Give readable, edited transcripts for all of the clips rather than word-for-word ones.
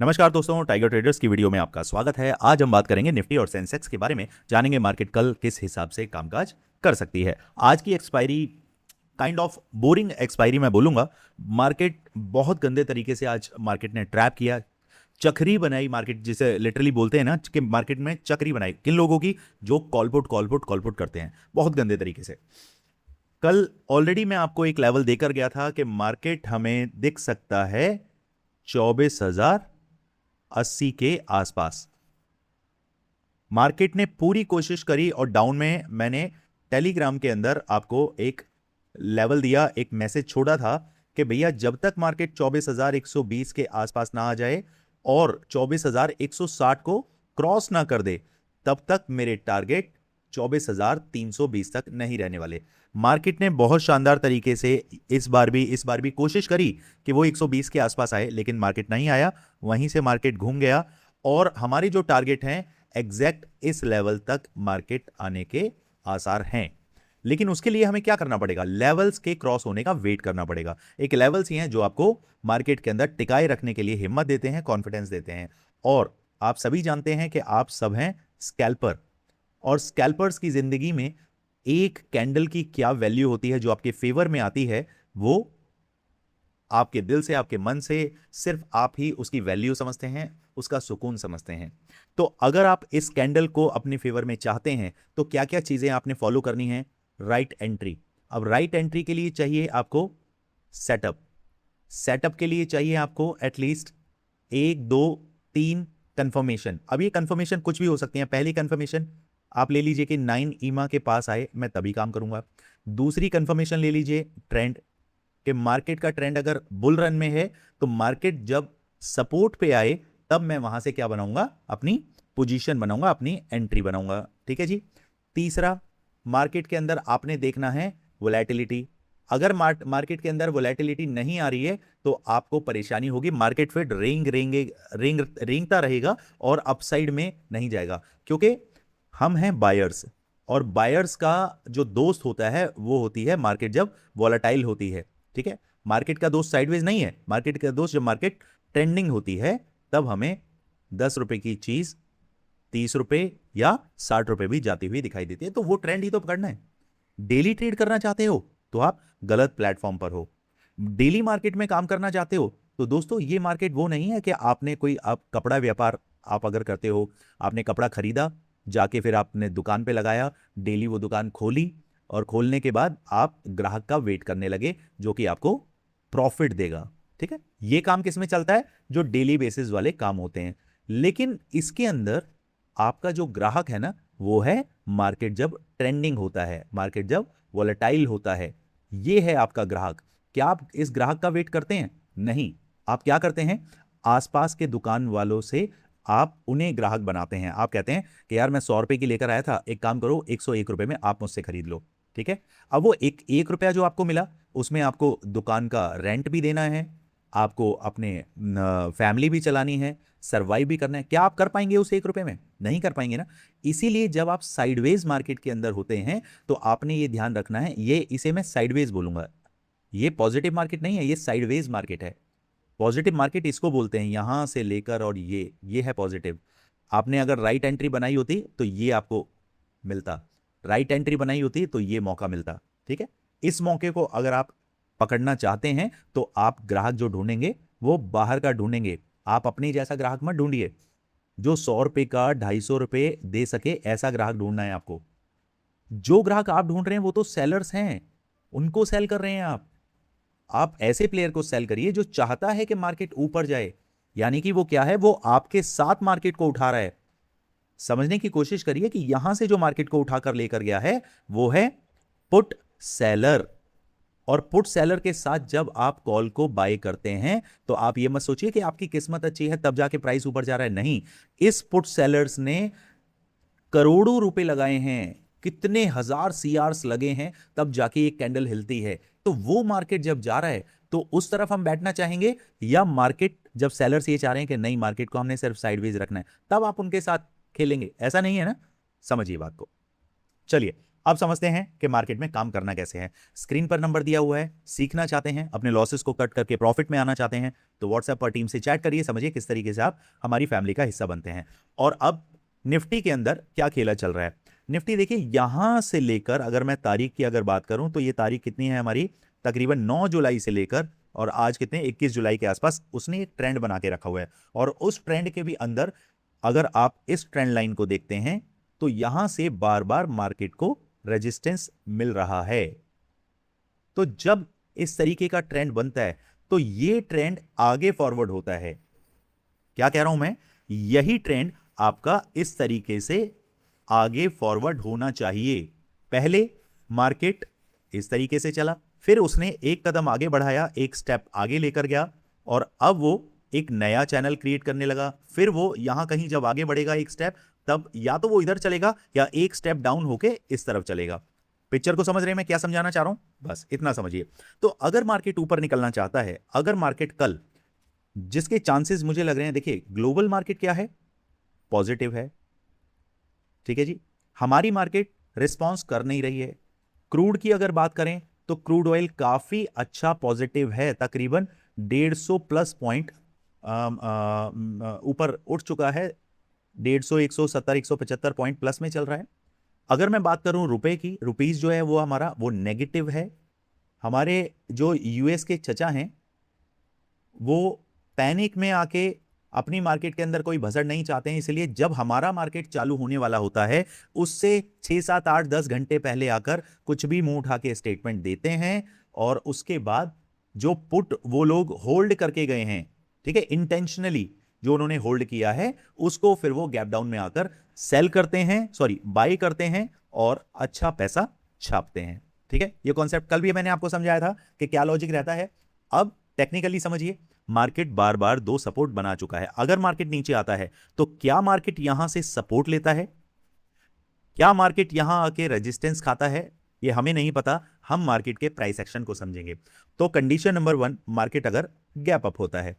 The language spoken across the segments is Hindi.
नमस्कार दोस्तों, टाइगर ट्रेडर्स की वीडियो में आपका स्वागत है। आज हम बात करेंगे निफ्टी और सेंसेक्स के बारे में, जानेंगे मार्केट कल किस हिसाब से कामकाज कर सकती है। आज की expiry kind of boring expiry मैं बोलूंगा। मार्केट बहुत गंदे तरीके से आज मार्केट ने ट्रैप किया, चक्री बनाई मार्केट, जिसे लिटरली बोलते हैं ना कि मार्केट में चक्री बनाई। किन लोगों की? जो कॉलपुट करते हैं बहुत गंदे तरीके से। कल ऑलरेडी मैं आपको एक लेवल देकर गया था कि मार्केट हमें दिख सकता है 24,080 के आसपास। मार्केट ने पूरी कोशिश करी और डाउन में मैंने टेलीग्राम के अंदर आपको एक लेवल दिया, एक मैसेज छोड़ा था कि भैया जब तक मार्केट 24,120 के आसपास ना आ जाए और 24,160 को क्रॉस ना कर दे, तब तक मेरे टारगेट 24,320 तक नहीं रहने वाले। मार्केट ने बहुत शानदार तरीके से इस बार भी कोशिश करी कि वो 120 के आसपास आए, लेकिन मार्केट नहीं आया। वहीं से मार्केट घूम गया और हमारे जो टारगेट हैं एग्जैक्ट इस लेवल तक मार्केट आने के आसार हैं। लेकिन उसके लिए हमें क्या करना पड़ेगा? लेवल्स के क्रॉस होने का वेट करना पड़ेगा। एक लेवल्स ही हैं जो आपको मार्केट के अंदर टिकाए रखने के लिए हिम्मत देते हैं, कॉन्फिडेंस देते हैं। और आप सभी जानते हैं कि आप सब हैं स्कैल्पर, और स्कैल्पर्स की जिंदगी में एक कैंडल की क्या वैल्यू होती है जो आपके फेवर में आती है, वो आपके दिल से, आपके मन से सिर्फ आप ही उसकी वैल्यू समझते हैं, उसका सुकून समझते हैं। तो अगर आप इस कैंडल को अपने फेवर में चाहते हैं तो क्या क्या चीजें आपने फॉलो करनी है? Right entry. अब राइट एंट्री के लिए चाहिए आपको सेटअप के लिए चाहिए आपको एटलीस्ट 1 2 3 कंफर्मेशन। अब ये कंफर्मेशन कुछ भी हो सकती है। पहली कंफर्मेशन आप ले लीजिए कि 9 ईमा के पास आए, मैं तभी काम करूंगा। दूसरी कंफर्मेशन ले लीजिए ट्रेंड, कि मार्केट का ट्रेंड अगर बुल रन में है तो मार्केट जब सपोर्ट पे आए तब मैं वहां से क्या बनाऊंगा? अपनी पोजीशन बनाऊंगा, अपनी एंट्री बनाऊंगा। ठीक है जी। तीसरा, मार्केट के अंदर आपने देखना है वोलेटिलिटी। अगर मार्केट के अंदर वोलेटिलिटी नहीं आ रही है तो आपको परेशानी होगी। मार्केट फिर रेंगता रहेगा और अपसाइड में नहीं जाएगा, क्योंकि हम हैं बायर्स, और बायर्स का जो दोस्त होता है वो होती है मार्केट जब वॉलेटाइल होती है। ठीक है, मार्केट का दोस्त साइडवेज नहीं है। मार्केट का दोस्त जब मार्केट ट्रेंडिंग होती है तब हमें 10 रुपए की चीज 30 रुपए या 60 रुपए भी जाती हुई दिखाई देती है। तो वो ट्रेंड ही तो पकड़ना है। डेली ट्रेड करना चाहते हो तो आप गलत प्लेटफॉर्म पर हो। डेली मार्केट में काम करना चाहते हो तो दोस्तों ये मार्केट वो नहीं है कि आपने कोई, आप कपड़ा व्यापार आप अगर करते हो, आपने कपड़ा खरीदा, जाके फिर आपने दुकान पे लगाया, डेली वो दुकान खोली और खोलने के बाद आप ग्राहक का वेट करने लगे जो कि आपको प्रॉफिट देगा। ठीक है, ये काम किस में चलता है? जो डेली बेसिस वाले काम होते हैं। लेकिन इसके अंदर आपका जो ग्राहक है ना, वो है मार्केट जब ट्रेंडिंग होता है, मार्केट जब वॉलेटाइल होता है, ये है आपका ग्राहक। क्या आप इस ग्राहक का वेट करते हैं? नहीं। आप क्या करते हैं? आसपास के दुकान वालों से आप उन्हें ग्राहक बनाते हैं। आप कहते हैं कि यार मैं 100 रुपए की लेकर आया था, एक काम करो 101 रुपए में आप मुझसे खरीद लो। ठीक है, अब वो एक रुपया जो आपको मिला उसमें आपको दुकान का रेंट भी देना है, आपको अपने फैमिली भी चलानी है, सर्वाइव भी करना है। क्या आप कर पाएंगे उस 1 रुपए में? नहीं कर पाएंगे ना। इसीलिए जब आप साइडवेज मार्केट के अंदर होते हैं तो आपने ये ध्यान रखना है, ये इसे मैं साइडवेज बोलूंगा। ये पॉजिटिव मार्केट नहीं है, ये साइडवेज मार्केट है। पॉजिटिव मार्केट इसको बोलते हैं, यहां से लेकर, और ये है पॉजिटिव। आपने अगर राइट एंट्री बनाई होती तो ये आपको मिलता, राइट एंट्री बनाई होती तो ये मौका मिलता। ठीक है, इस मौके को अगर आप पकड़ना चाहते हैं तो आप ग्राहक जो ढूंढेंगे वो बाहर का ढूंढेंगे। आप अपने जैसा ग्राहक मत ढूंढिए जो 100 रुपए का 250 रुपए दे सके, ऐसा ग्राहक ढूंढना है आपको। जो ग्राहक आप ढूंढ रहे हैं वो तो सेलर्स हैं, उनको सेल कर रहे हैं आप। आप ऐसे प्लेयर को सेल करिए जो चाहता है कि मार्केट ऊपर जाए, यानी कि वो क्या है? वो आपके साथ मार्केट को उठा रहा है। समझने की कोशिश करिए कि यहां से जो मार्केट को उठाकर लेकर गया है वो है पुट सेलर। और पुट सेलर के साथ जब आप कॉल को बाय करते हैं तो आप ये मत सोचिए कि आपकी किस्मत अच्छी है तब जाके प्राइस ऊपर जा रहा है। नहीं, इस पुट सेलर्स ने करोड़ों रुपए लगाए हैं, कितने हजार सीआरस लगे हैं, तब जाके एक कैंडल हिलती है। तो वो मार्केट जब जा रहा है तो उस तरफ हम बैठना चाहेंगे, या मार्केट जब सेलर्स ये चाह रहे हैं कि नहीं मार्केट को हमने सिर्फ साइडवेज रखना है, तब आप उनके साथ खेलेंगे? ऐसा नहीं है ना, समझिए बात को। चलिए अब समझते हैं कि मार्केट में काम करना कैसे है। स्क्रीन पर नंबर दिया हुआ है, सीखना चाहते हैं, अपने लॉसेस को कट करके प्रॉफिट में आना चाहते हैं, तो व्हाट्सएप पर टीम से चैट करिए, समझिए किस तरीके से आप हमारी फैमिली का हिस्सा बनते हैं। और अब निफ्टी के अंदर क्या खेला चल रहा है। निफ्टी देखिए, यहां से लेकर अगर मैं तारीख की अगर बात करूं तो ये तारीख कितनी है हमारी, तकरीबन 9 जुलाई से लेकर और आज कितने 21 जुलाई के आसपास उसने एक ट्रेंड बना के रखा हुआ है। और उस ट्रेंड के भी अंदर अगर आप इस ट्रेंड लाइन को देखते हैं तो यहां से बार बार मार्केट को रेजिस्टेंस मिल रहा है। तो जब इस तरीके का ट्रेंड बनता है तो ये ट्रेंड आगे फॉरवर्ड होता है। क्या कह रहा हूं मैं, यही ट्रेंड आपका इस तरीके से आगे फॉरवर्ड होना चाहिए। पहले मार्केट इस तरीके से चला, फिर उसने एक कदम आगे बढ़ाया, एक स्टेप आगे लेकर गया और अब वो एक नया चैनल क्रिएट करने लगा। फिर वो यहां कहीं जब आगे बढ़ेगा एक स्टेप, तब या तो वो इधर चलेगा या एक स्टेप डाउन होके इस तरफ चलेगा। पिक्चर को समझ रहे हैं मैं क्या समझाना चाह रहा हूं, बस इतना समझिए। तो अगर मार्केट ऊपर निकलना चाहता है, अगर मार्केट कल, जिसके चांसेस मुझे लग रहे हैं, देखिए ग्लोबल मार्केट क्या है, पॉजिटिव है, ठीक है जी। हमारी मार्केट रिस्पॉन्स कर नहीं रही है। क्रूड की अगर बात करें तो क्रूड ऑयल काफी अच्छा पॉजिटिव है, तकरीबन 150 प्लस पॉइंट ऊपर उठ चुका है, 150, 170, 175 पॉइंट प्लस में चल रहा है। अगर मैं बात करूं रुपए की, रुपीज जो है वो हमारा वो नेगेटिव है। हमारे जो यूएस के चचा हैं वो पैनिक में आके अपनी मार्केट के अंदर कोई भसड़ नहीं चाहते हैं, इसलिए जब हमारा मार्केट चालू होने वाला होता है उससे 6, 7, 8, 10 घंटे पहले आकर कुछ भी मुंह उठा के स्टेटमेंट देते हैं और उसके बाद जो पुट वो लोग होल्ड करके गए हैं, ठीक है, इंटेंशनली जो उन्होंने होल्ड किया है उसको फिर वो गैप डाउन में आकर सेल करते हैं, सॉरी बाई करते हैं और अच्छा पैसा छापते हैं। ठीक है, ये कॉन्सेप्ट कल भी मैंने आपको समझाया था कि क्या लॉजिक रहता है। अब टेक्निकली समझिए, मार्केट बार बार 2 सपोर्ट बना चुका है। अगर मार्केट नीचे आता है तो क्या मार्केट यहां से सपोर्ट लेता है, क्या मार्केट यहां आके रेजिस्टेंस खाता है, ये हमें नहीं पता, हम मार्केट के प्राइस एक्शन को समझेंगे। तो कंडीशन नंबर 1, मार्केट अगर गैप अप होता है,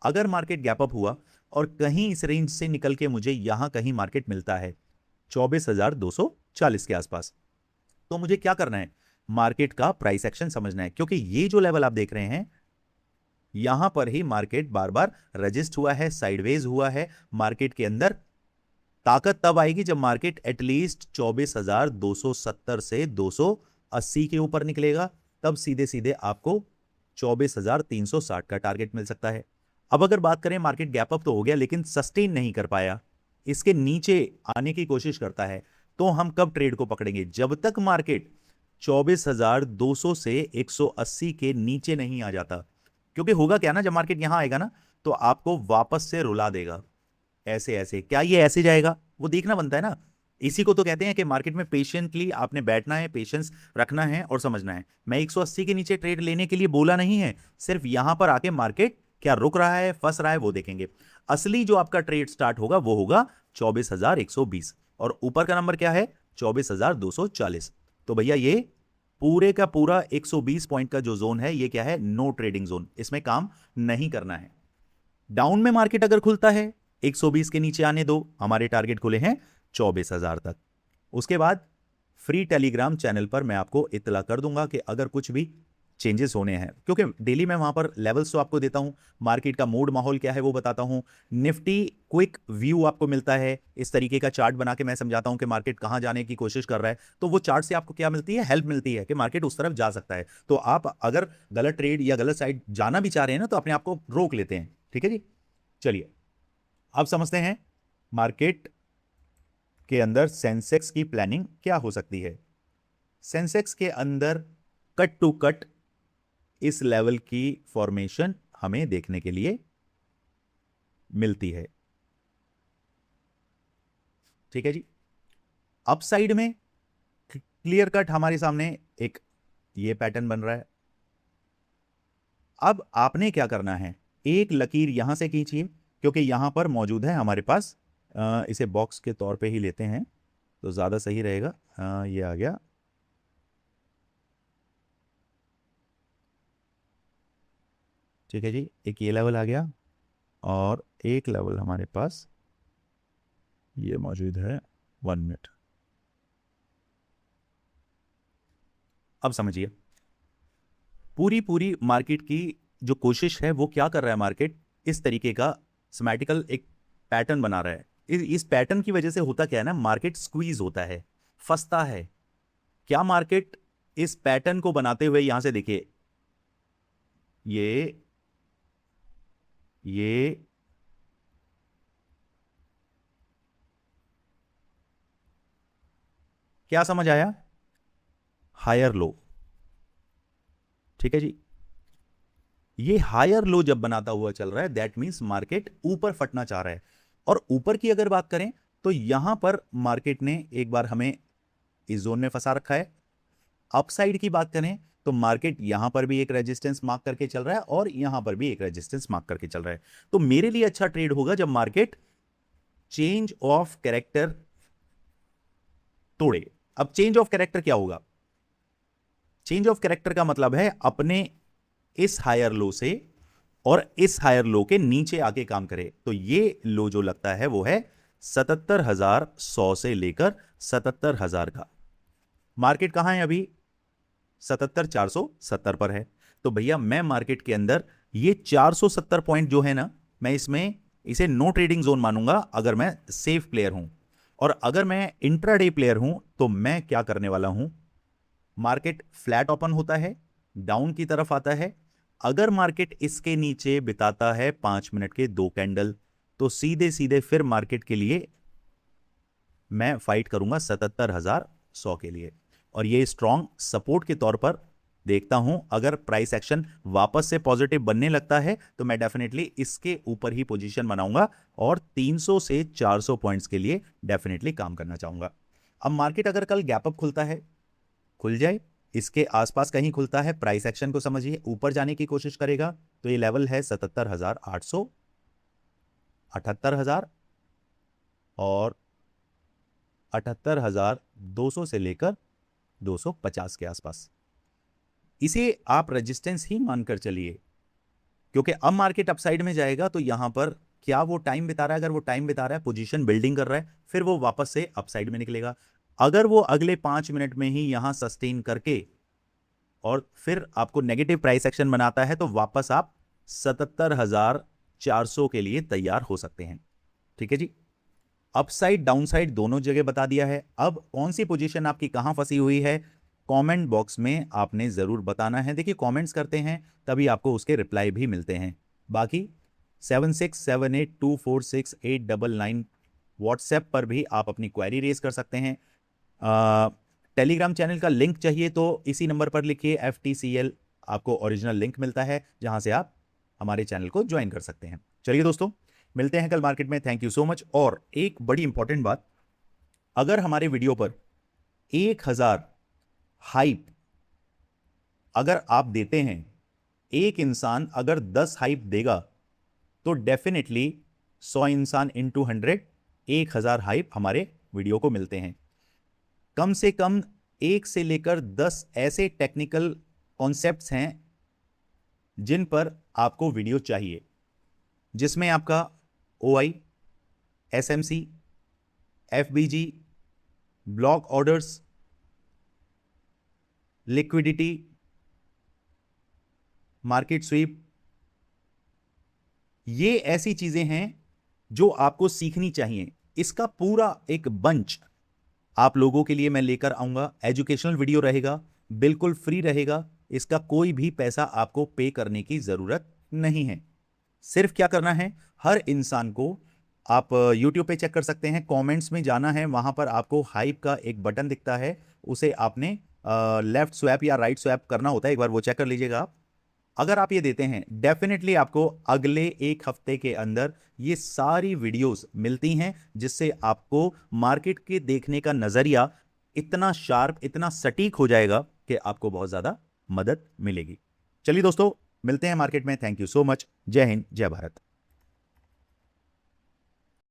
अगर मार्केट गैप अप हुआ और कहीं इस रेंज से निकल के मुझे यहां कहीं मार्केट मिलता है 24,240 के आसपास, तो मुझे क्या करना है, मार्केट का प्राइस एक्शन समझना है। क्योंकि ये जो लेवल आप देख रहे हैं यहां पर ही मार्केट बार बार रजिस्ट हुआ है, साइडवेज हुआ है। मार्केट के अंदर ताकत तब आएगी जब मार्केट एटलीस्ट 24,270 से 280 के ऊपर निकलेगा, तब सीधे सीधे आपको 24,360 का टारगेट मिल सकता है। अब अगर बात करें, मार्केट गैप अप तो हो गया लेकिन सस्टेन नहीं कर पाया, इसके नीचे आने की कोशिश करता है, तो हम कब ट्रेड को पकड़ेंगे, जब तक मार्केट 24,200 से 180 के नीचे नहीं आ जाता। क्योंकि होगा क्या ना, जब मार्केट यहां आएगा ना तो आपको वापस से रुला देगा, ऐसे ऐसे। क्या ये ऐसे जाएगा, वो देखना बनता है ना। इसी को तो कहते हैं कि मार्केट में पेशेंटली आपने बैठना है, पेशेंस रखना है और समझना है। मैं 180 के नीचे ट्रेड लेने के लिए बोला नहीं है, सिर्फ यहां पर आके मार्केट क्या रुक रहा है, फंस रहा है, वो देखेंगे। असली जो आपका ट्रेड स्टार्ट होगा वो होगा 24,120 और ऊपर का नंबर क्या है, 24,240। तो भैया ये पूरे का पूरा 120 पॉइंट का जो जोन है ये क्या है, नो ट्रेडिंग जोन, इसमें काम नहीं करना है। डाउन में मार्केट अगर खुलता है 120 के नीचे आने दो, हमारे टारगेट खुले हैं 24,000 तक। उसके बाद फ्री टेलीग्राम चैनल पर मैं आपको इत्तला कर दूंगा कि अगर कुछ भी चेंजेस होने हैं, क्योंकि डेली मैं वहां पर लेवल्स तो आपको देता हूं, मार्केट का मूड माहौल क्या है वो बताता हूं, निफ्टी क्विक व्यू आपको मिलता है, इस तरीके का चार्ट बना के मैं समझाता हूं कि मार्केट कहां जाने की कोशिश कर रहा है। तो वो चार्ट से आपको क्या मिलती है, हेल्प मिलती है कि मार्केट उस तरफ जा सकता है। तो आप अगर गलत ट्रेड या गलत साइड जाना भी चाह रहे हैं ना तो अपने आप को रोक लेते हैं। ठीक है जी, चलिए अब समझते हैं मार्केट के अंदर सेंसेक्स की प्लानिंग क्या हो सकती है। सेंसेक्स के अंदर कट टू कट इस लेवल की फॉर्मेशन हमें देखने के लिए मिलती है। ठीक है जी, अपसाइड में क्लियर कट हमारे सामने एक ये पैटर्न बन रहा है। अब आपने क्या करना है, एक लकीर यहां से खींचिए, क्योंकि यहां पर मौजूद है हमारे पास, इसे बॉक्स के तौर पे ही लेते हैं तो ज़्यादा सही रहेगा। ये आ गया, ठीक है जी, एक ये लेवल आ गया और एक लेवल हमारे पास ये मौजूद है 1 मिनट। अब समझिए, पूरी मार्केट की जो कोशिश है वो क्या कर रहा है, मार्केट इस तरीके का सिमेट्रिकल एक पैटर्न बना रहा है। इस पैटर्न की वजह से होता क्या है ना, मार्केट स्क्वीज होता है, फंसता है। क्या मार्केट इस पैटर्न को बनाते हुए, यहां से देखिए, ये क्या समझ आया, हायर लो, ठीक है जी। ये हायर लो जब बनाता हुआ चल रहा है, दैट मींस मार्केट ऊपर फटना चाह रहा है। और ऊपर की अगर बात करें तो यहां पर मार्केट ने एक बार हमें इस जोन में फंसा रखा है। अपसाइड की बात करें तो मार्केट यहां पर भी एक रेजिस्टेंस मार्क करके चल रहा है और यहां पर भी एक रेजिस्टेंस मार्क करके चल रहा है। तो मेरे लिए अच्छा ट्रेड होगा जब मार्केट चेंज ऑफ कैरेक्टर तोड़े। अब चेंज ऑफ कैरेक्टर क्या होगा, चेंज ऑफ कैरेक्टर का मतलब है अपने इस हायर लो से और इस हायर लो के नीचे आके काम करे। तो ये लो जो लगता है वो है 77,100 से लेकर 77,000 का। मार्केट कहां है अभी, 77,470 पर है। तो भैया मैं मार्केट के अंदर ये 470 पॉइंट जो है ना, मैं इसमें इसे नो ट्रेडिंग जोन मानूंगा अगर मैं सेफ प्लेयर हूं। और अगर मैं इंट्राडे प्लेयर हूं तो मैं क्या करने वाला हूं, मार्केट फ्लैट ओपन होता है, डाउन की तरफ आता है, अगर मार्केट इसके नीचे बिताता है 5 मिनट के 2 कैंडल, तो सीधे सीधे फिर मार्केट के लिए मैं फाइट करूंगा 77,100 के लिए। और ये स्ट्रॉन्ग सपोर्ट के तौर पर देखता हूं। अगर प्राइस एक्शन वापस से पॉजिटिव बनने लगता है तो मैं डेफिनेटली इसके ऊपर ही पोजीशन बनाऊंगा और 300 से 400 पॉइंट्स के लिए डेफिनेटली काम करना चाहूंगा। अब मार्केट अगर कल गैप अप खुलता है, खुल जाए, इसके आसपास कहीं खुलता है, प्राइस एक्शन को समझिए, ऊपर जाने की कोशिश करेगा तो ये लेवल है 77,800, 78,000 और 78,200 से लेकर 250 के आसपास। इसे आप रेजिस्टेंस ही मानकर चलिए, क्योंकि अब मार्केट अपसाइड में जाएगा तो यहां पर क्या वो टाइम बिता रहा है, अगर वो टाइम बिता रहा है, पोजीशन बिल्डिंग कर रहा है, फिर वो वापस से अपसाइड में निकलेगा। अगर वो अगले 5 मिनट में ही यहां सस्टेन करके और फिर आपको नेगेटिव प्राइस एक्शन बनाता है तो वापस आप 77,400 के लिए तैयार हो सकते हैं। ठीक है जी, अपसाइड डाउनसाइड दोनों जगह बता दिया है। अब कौन सी पोजीशन आपकी कहां फंसी हुई है, कमेंट बॉक्स में आपने जरूर बताना है। देखिए कमेंट्स करते हैं तभी आपको उसके रिप्लाई भी मिलते हैं। बाकी 7678246899 व्हाट्सएप पर भी आप अपनी क्वेरी रेज कर सकते हैं। टेलीग्राम चैनल का लिंक चाहिए तो इसी नंबर पर लिखिए FTCL, आपको ओरिजिनल लिंक मिलता है जहां से आप हमारे चैनल को ज्वाइन कर सकते हैं। चलिए दोस्तों, मिलते हैं कल मार्केट में। Thank you so much. और एक बड़ी इंपॉर्टेंट बात, अगर हमारे वीडियो पर 1000 हाइप अगर आप देते हैं, एक इंसान अगर 10 हाइप देगा तो डेफिनेटली 100 इंसान इंटू 100, 1000 हाइप हमारे वीडियो को मिलते हैं। कम से कम 1 से लेकर 10 ऐसे टेक्निकल कॉन्सेप्ट्स हैं जिन पर आपको वीडियो चाहिए, जिसमें आपका OI, SMC, FBG, block orders, liquidity, market sweep, ये ऐसी चीजें हैं जो आपको सीखनी चाहिए। इसका पूरा एक बंच आप लोगों के लिए मैं लेकर आऊंगा। एजुकेशनल वीडियो रहेगा, बिल्कुल फ्री रहेगा, इसका कोई भी पैसा आपको पे करने की जरूरत नहीं है। सिर्फ क्या करना है, हर इंसान को आप YouTube पे चेक कर सकते हैं, कमेंट्स में जाना है, वहां पर आपको हाइप का एक बटन दिखता है, उसे आपने लेफ्ट स्वैप या राइट स्वैप करना होता है, एक बार वो चेक कर लीजिएगा आप। अगर आप ये देते हैं, डेफिनेटली आपको अगले 1 हफ्ते के अंदर ये सारी वीडियोस मिलती हैं, जिससे आपको मार्केट के देखने का नजरिया इतना शार्प, इतना सटीक हो जाएगा कि आपको बहुत ज्यादा मदद मिलेगी। चलिए दोस्तों, मिलते हैं मार्केट में। Thank you so much. जय हिंद, जय भारत।